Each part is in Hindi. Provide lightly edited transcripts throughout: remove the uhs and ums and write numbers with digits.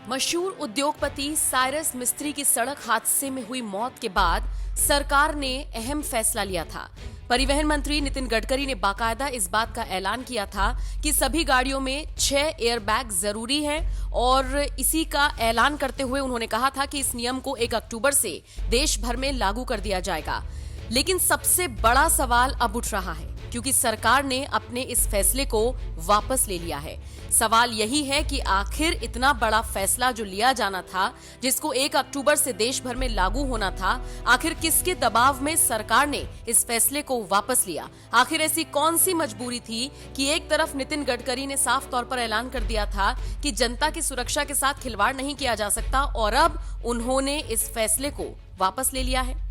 मशहूर उद्योगपति साइरस मिस्त्री की सड़क हादसे में हुई मौत के बाद सरकार ने अहम फैसला लिया था। परिवहन मंत्री नितिन गडकरी ने बाकायदा इस बात का ऐलान किया था कि सभी गाड़ियों में 6 एयरबैग जरूरी हैं और इसी का ऐलान करते हुए उन्होंने कहा था कि इस नियम को 1 अक्टूबर से देश भर में लागू कर दिया जाएगा। लेकिन सबसे बड़ा सवाल अब उठ रहा है क्योंकि सरकार ने अपने इस फैसले को वापस ले लिया है। सवाल यही है कि आखिर इतना बड़ा फैसला जो लिया जाना था, जिसको 1 अक्टूबर से देश भर में लागू होना था, आखिर किसके दबाव में सरकार ने इस फैसले को वापस लिया? आखिर ऐसी कौन सी मजबूरी थी कि एक तरफ नितिन गडकरी ने साफ तौर पर ऐलान कर दिया था कि जनता की सुरक्षा के साथ खिलवाड़ नहीं किया जा सकता और अब उन्होंने इस फैसले को वापस ले लिया है।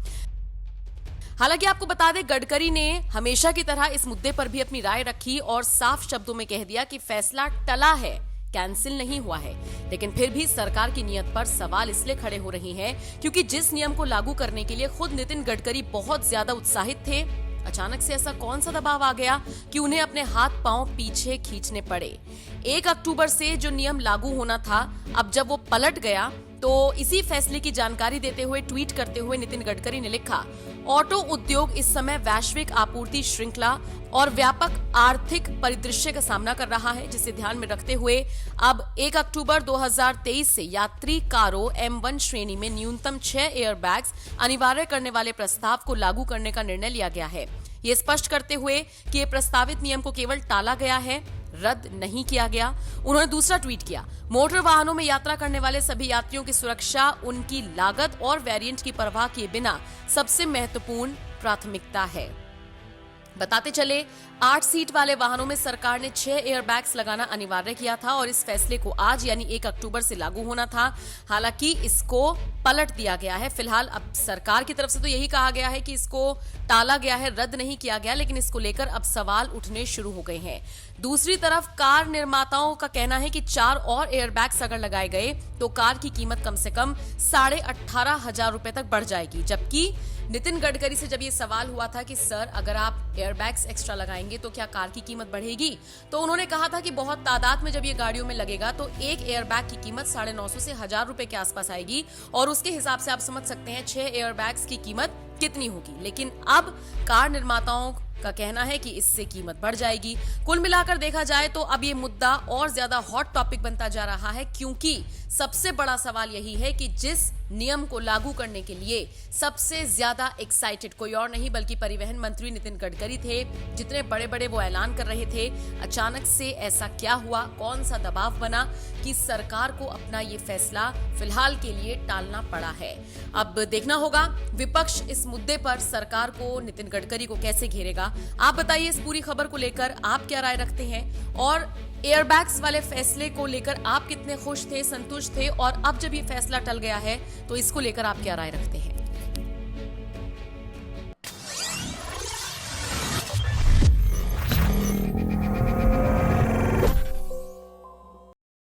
हालांकि आपको बता दें, गडकरी ने हमेशा की तरह इस मुद्दे पर भी अपनी राय रखी और साफ शब्दों में कह दिया कि फैसला टला है, कैंसिल नहीं हुआ है। लेकिन फिर भी सरकार की नीयत पर सवाल इसलिए खड़े हो रहे हैं क्योंकि जिस नियम को लागू करने के लिए खुद नितिन गडकरी बहुत ज्यादा उत्साहित थे, अचानक से ऐसा कौन सा दबाव आ गया कि उन्हें अपने हाथ पांव पीछे खींचने पड़े। 1 अक्टूबर से जो नियम लागू होना था, अब जब वो पलट गया तो इसी फैसले की जानकारी देते हुए ट्वीट करते हुए नितिन गडकरी ने लिखा, ऑटो उद्योग इस समय वैश्विक आपूर्ति श्रृंखला और व्यापक आर्थिक परिदृश्य का सामना कर रहा है, जिसे ध्यान में रखते हुए अब 1 अक्टूबर 2023 से यात्री कारों M1 श्रेणी में न्यूनतम 6 एयरबैग्स अनिवार्य करने वाले प्रस्ताव को लागू करने का निर्णय लिया गया है। ये स्पष्ट करते हुए कि ये प्रस्तावित नियम को केवल टाला गया है, रद्द नहीं किया गया। उन्होंने दूसरा ट्वीट किया, मोटर वाहनों में यात्रा करने वाले सभी यात्रियों की सुरक्षा उनकी लागत और वेरिएंट की परवाह किए बिना सबसे महत्वपूर्ण प्राथमिकता है। बताते चले, 8 सीट वाले वाहनों में सरकार ने 6 एयरबैग्स लगाना अनिवार्य किया था और इस फैसले को आज यानी 1 अक्टूबर से लागू होना था। हालांकि इसको पलट दिया गया है। फिलहाल अब सरकार की तरफ से तो यही कहा गया है कि इसको टाला गया है, रद्द नहीं किया गया, लेकिन इसको लेकर अब सवाल उठने शुरू हो गए हैं। दूसरी तरफ कार निर्माताओं का कहना है कि 4 और एयरबैग्स अगर लगाए गए तो कार की कीमत कम से कम 18,500 रुपए तक बढ़ जाएगी। जबकि नितिन गडकरी से जब ये सवाल हुआ था कि सर, अगर आप एयरबैग्स एक्स्ट्रा लगाएंगे तो क्या कार की कीमत बढ़ेगी, तो उन्होंने कहा था कि बहुत तादाद में जब ये गाड़ियों में लगेगा तो एक एयरबैग की कीमत 950 से 1000 रुपए के आसपास आएगी और उसके हिसाब से आप समझ सकते हैं 6 एयरबैग्स की कीमत कितनी होगी। लेकिन अब कार निर्माताओं का कहना है कि इससे कीमत बढ़ जाएगी। कुल मिलाकर देखा जाए तो अब ये मुद्दा और ज्यादा हॉट टॉपिक बनता जा रहा है क्योंकि सबसे बड़ा सवाल यही है कि जिस नियम को लागू करने के लिए सबसे ज्यादा एक्साइटेड कोई और नहीं बल्कि परिवहन मंत्री नितिन गडकरी थे। जितने बड़े बड़े वो ऐलान कर रहे थे, अचानक से ऐसा क्या हुआ, कौन सा दबाव बना कि सरकार को अपना ये फैसला फिलहाल के लिए टालना पड़ा है। अब देखना होगा विपक्ष इस मुद्दे पर सरकार को, नितिन गडकरी को कैसे घेरेगा। आप बताइए इस पूरी खबर को लेकर आप क्या राय रखते हैं और एयरबैग्स वाले फैसले को लेकर आप कितने खुश थे, संतुष्ट थे और अब जब ये फैसला टल गया है तो इसको लेकर आप क्या राय रखते हैं।